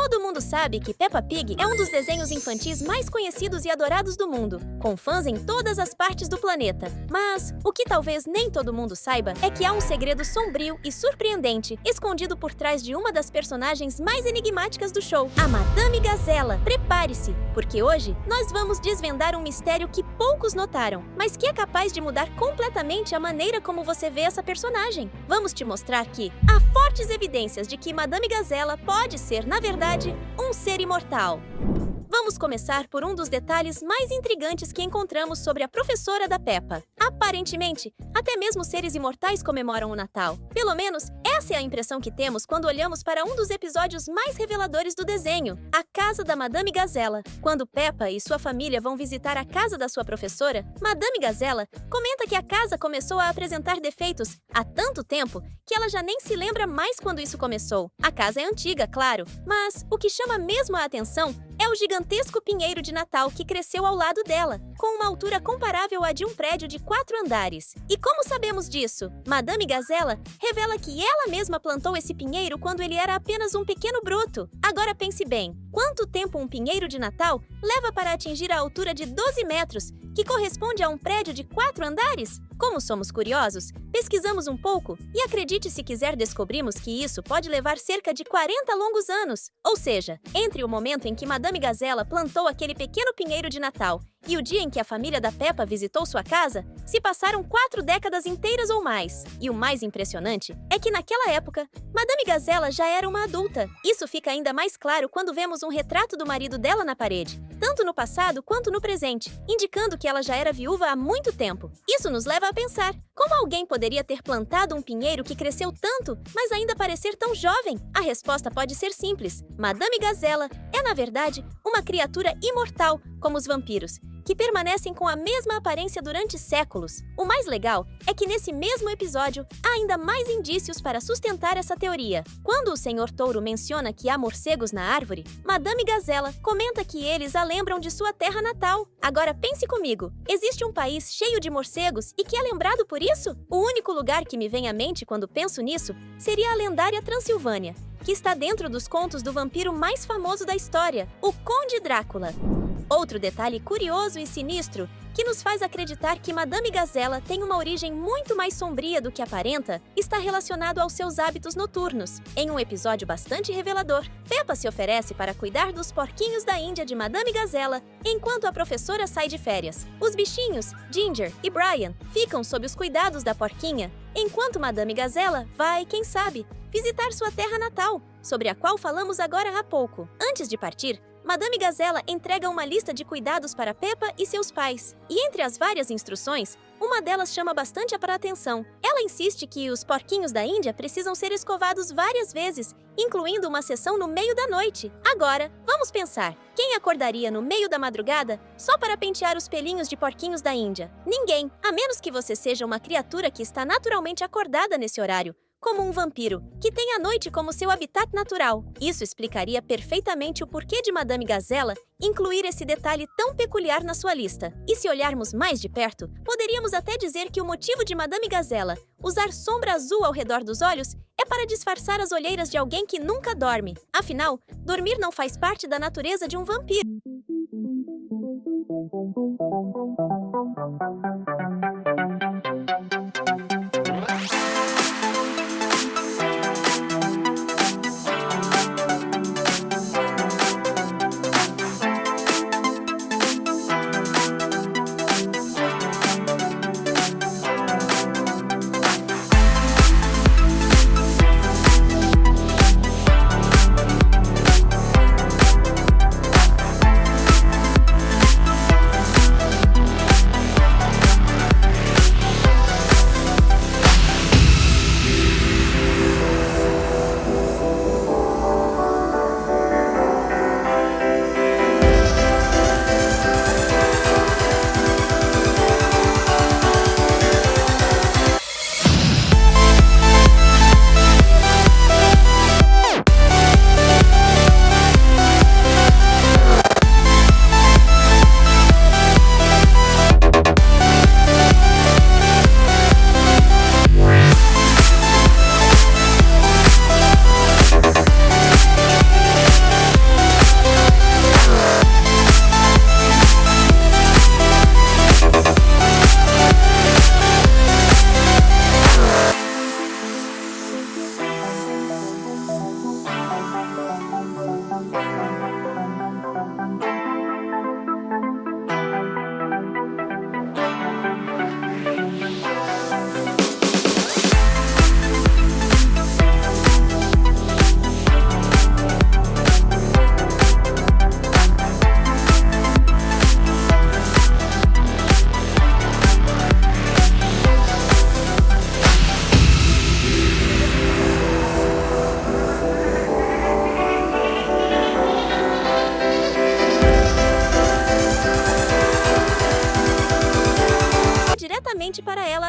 Todo mundo sabe que Peppa Pig é um dos desenhos infantis mais conhecidos e adorados do mundo, com fãs em todas as partes do planeta. Mas o que talvez nem todo mundo saiba é que há um segredo sombrio e surpreendente escondido por trás de uma das personagens mais enigmáticas do show, a Madame Gazela. Prepare-se, porque hoje nós vamos desvendar um mistério que poucos notaram, mas que é capaz de mudar completamente a maneira como você vê essa personagem. Vamos te mostrar que há fortes evidências de que Madame Gazela pode ser, na verdade, um ser imortal. Vamos começar por um dos detalhes mais intrigantes que encontramos sobre a professora da Peppa. Aparentemente, até mesmo seres imortais comemoram o Natal. Pelo menos, essa é a impressão que temos quando olhamos para um dos episódios mais reveladores do desenho, a casa da Madame Gazela. Quando Peppa e sua família vão visitar a casa da sua professora, Madame Gazela comenta que a casa começou a apresentar defeitos há tanto tempo que ela já nem se lembra mais quando isso começou. A casa é antiga, claro, mas o que chama mesmo a atenção é o gigantesco pinheiro de Natal que cresceu ao lado dela, com uma altura comparável à de um prédio de 4 andares. E como sabemos disso? Madame Gazela revela que ela mesma plantou esse pinheiro quando ele era apenas um pequeno broto. Agora pense bem, quanto tempo um pinheiro de Natal leva para atingir a altura de 12 metros, que corresponde a um prédio de 4 andares? Como somos curiosos, pesquisamos um pouco e acredite se quiser, descobrimos que isso pode levar cerca de 40 longos anos. Ou seja, entre o momento em que Madame Gazela plantou aquele pequeno pinheiro de Natal e o dia em que a família da Peppa visitou sua casa, se passaram 4 décadas inteiras ou mais. E o mais impressionante é que naquela época, Madame Gazela já era uma adulta. Isso fica ainda mais claro quando vemos um retrato do marido dela na parede, tanto no passado quanto no presente, indicando que ela já era viúva há muito tempo. Isso nos leva a pensar, como alguém poderia ter plantado um pinheiro que cresceu tanto, mas ainda parecer tão jovem? A resposta pode ser simples. Madame Gazela é, na verdade, uma criatura imortal, como os vampiros, que permanecem com a mesma aparência durante séculos. O mais legal é que nesse mesmo episódio há ainda mais indícios para sustentar essa teoria. Quando o Senhor Touro menciona que há morcegos na árvore, Madame Gazela comenta que eles a lembram de sua terra natal. Agora pense comigo, existe um país cheio de morcegos e que é lembrado por isso? O único lugar que me vem à mente quando penso nisso seria a lendária Transilvânia, que está dentro dos contos do vampiro mais famoso da história, o Conde Drácula. Outro detalhe curioso e sinistro que nos faz acreditar que Madame Gazela tem uma origem muito mais sombria do que aparenta está relacionado aos seus hábitos noturnos. Em um episódio bastante revelador, Peppa se oferece para cuidar dos porquinhos da Índia de Madame Gazela enquanto a professora sai de férias. Os bichinhos, Ginger e Brian, ficam sob os cuidados da porquinha, enquanto Madame Gazela vai, quem sabe, visitar sua terra natal, sobre a qual falamos agora há pouco. Antes de partir, Madame Gazela entrega uma lista de cuidados para Peppa e seus pais. E entre as várias instruções, uma delas chama bastante a atenção. Ela insiste que os porquinhos da Índia precisam ser escovados várias vezes, incluindo uma sessão no meio da noite. Agora, vamos pensar. Quem acordaria no meio da madrugada só para pentear os pelinhos de porquinhos da Índia? Ninguém, a menos que você seja uma criatura que está naturalmente acordada nesse horário, como um vampiro, que tem a noite como seu habitat natural. Isso explicaria perfeitamente o porquê de Madame Gazela incluir esse detalhe tão peculiar na sua lista. E se olharmos mais de perto, poderíamos até dizer que o motivo de Madame Gazela usar sombra azul ao redor dos olhos é para disfarçar as olheiras de alguém que nunca dorme. Afinal, dormir não faz parte da natureza de um vampiro.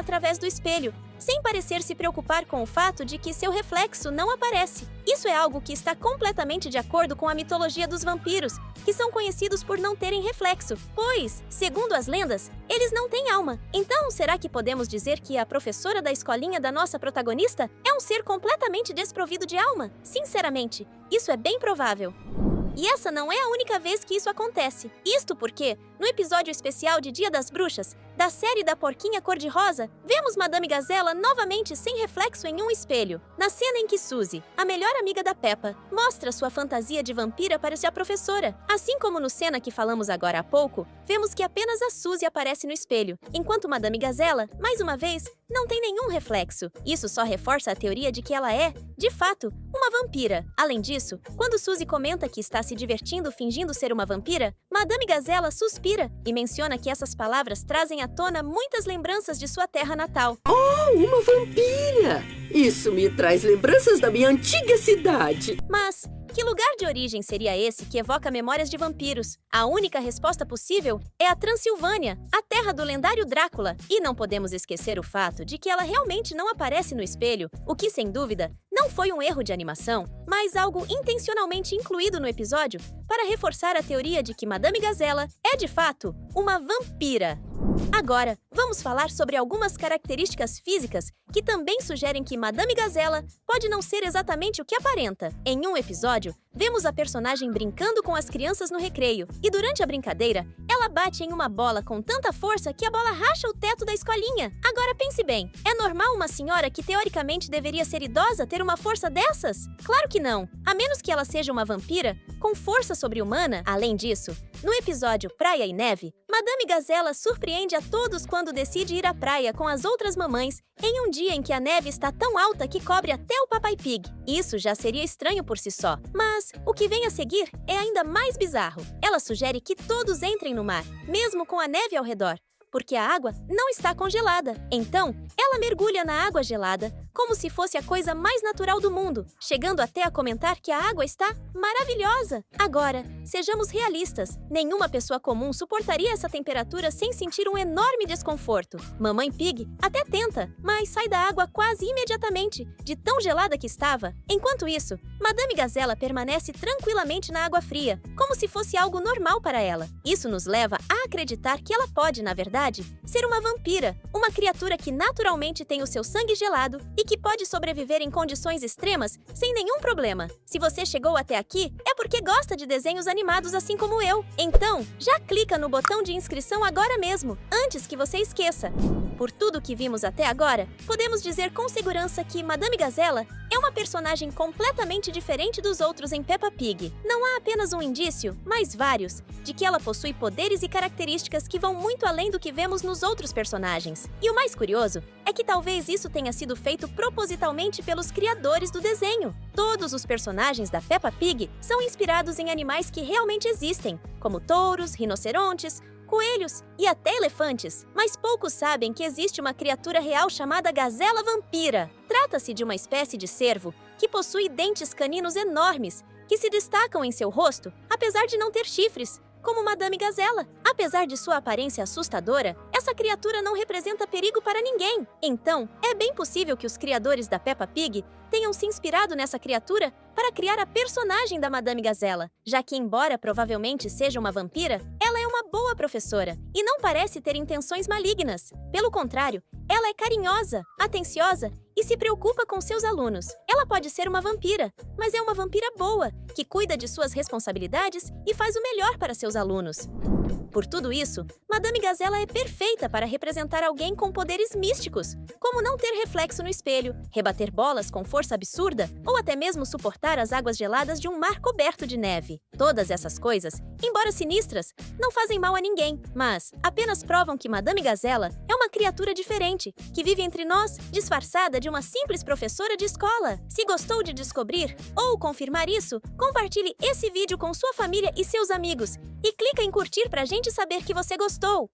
através do espelho, sem parecer se preocupar com o fato de que seu reflexo não aparece. Isso é algo que está completamente de acordo com a mitologia dos vampiros, que são conhecidos por não terem reflexo, pois, segundo as lendas, eles não têm alma. Então, será que podemos dizer que a professora da escolinha da nossa protagonista é um ser completamente desprovido de alma? Sinceramente, isso é bem provável. E essa não é a única vez que isso acontece. Isto porque, no episódio especial de Dia das Bruxas, da série da Porquinha Cor-de-Rosa, vemos Madame Gazela novamente sem reflexo em um espelho. Na cena em que Suzy, a melhor amiga da Peppa, mostra sua fantasia de vampira para sua professora. Assim como no cena que falamos agora há pouco, vemos que apenas a Suzy aparece no espelho, enquanto Madame Gazela, mais uma vez, não tem nenhum reflexo. Isso só reforça a teoria de que ela é, de fato, uma vampira. Além disso, quando Suzy comenta que está se divertindo fingindo ser uma vampira, Madame Gazela suspira e menciona que essas palavras trazem à tona muitas lembranças de sua terra natal. Oh, uma vampira! Isso me traz lembranças da minha antiga cidade. Mas que lugar de origem seria esse que evoca memórias de vampiros? A única resposta possível é a Transilvânia, a terra do lendário Drácula. E não podemos esquecer o fato de que ela realmente não aparece no espelho, o que, sem dúvida, não foi um erro de animação, mas algo intencionalmente incluído no episódio para reforçar a teoria de que Madame Gazela é, de fato, uma vampira. Agora, vamos falar sobre algumas características físicas que também sugerem que Madame Gazela pode não ser exatamente o que aparenta. Em um episódio, vemos a personagem brincando com as crianças no recreio, e durante a brincadeira, ela bate em uma bola com tanta força que a bola racha o teto da escolinha. Agora pense bem, é normal uma senhora que teoricamente deveria ser idosa ter uma força dessas? Claro que não, a menos que ela seja uma vampira com força sobre-humana. Além disso, no episódio Praia e Neve, Madame Gazela surpreende a todos quando decide ir à praia com as outras mamães em um dia em que a neve está tão alta que cobre até o Papai Pig. Isso já seria estranho por si só, mas o que vem a seguir é ainda mais bizarro. Ela sugere que todos entrem no mar, mesmo com a neve ao redor, porque a água não está congelada. Então, ela mergulha na água gelada, como se fosse a coisa mais natural do mundo, chegando até a comentar que a água está maravilhosa. Agora, sejamos realistas, nenhuma pessoa comum suportaria essa temperatura sem sentir um enorme desconforto. Mamãe Pig até tenta, mas sai da água quase imediatamente, de tão gelada que estava. Enquanto isso, Madame Gazela permanece tranquilamente na água fria, como se fosse algo normal para ela. Isso nos leva a acreditar que ela pode, na verdade, ser uma vampira, uma criatura que naturalmente tem o seu sangue gelado e que pode sobreviver em condições extremas sem nenhum problema. Se você chegou até aqui, é porque gosta de desenhos animados assim como eu. Então, já clica no botão de inscrição agora mesmo, antes que você esqueça. Por tudo que vimos até agora, podemos dizer com segurança que Madame Gazela é uma personagem completamente diferente dos outros em Peppa Pig. Não há apenas um indício, mas vários, de que ela possui poderes e características que vão muito além do que vemos nos outros personagens. E o mais curioso é que talvez isso tenha sido feito propositalmente pelos criadores do desenho. Todos os personagens da Peppa Pig são inspirados em animais que realmente existem, como touros, rinocerontes, coelhos e até elefantes. Mas poucos sabem que existe uma criatura real chamada Gazela Vampira. Trata-se de uma espécie de cervo que possui dentes caninos enormes que se destacam em seu rosto, apesar de não ter chifres, como Madame Gazela. Apesar de sua aparência assustadora, essa criatura não representa perigo para ninguém. Então, é bem possível que os criadores da Peppa Pig tenham se inspirado nessa criatura para criar a personagem da Madame Gazela, já que, embora provavelmente seja uma vampira, ela é uma boa professora e não parece ter intenções malignas. Pelo contrário, ela é carinhosa, atenciosa e se preocupa com seus alunos. Ela pode ser uma vampira, mas é uma vampira boa, que cuida de suas responsabilidades e faz o melhor para seus alunos. Por tudo isso, Madame Gazela é perfeita para representar alguém com poderes místicos, como não ter reflexo no espelho, rebater bolas com força absurda ou até mesmo suportar as águas geladas de um mar coberto de neve. Todas essas coisas, embora sinistras, não fazem mal a ninguém, mas apenas provam que Madame Gazela é uma criatura diferente, que vive entre nós, disfarçada de uma simples professora de escola. Se gostou de descobrir ou confirmar isso, compartilhe esse vídeo com sua família e seus amigos e clica em curtir pra gente saber que você gostou.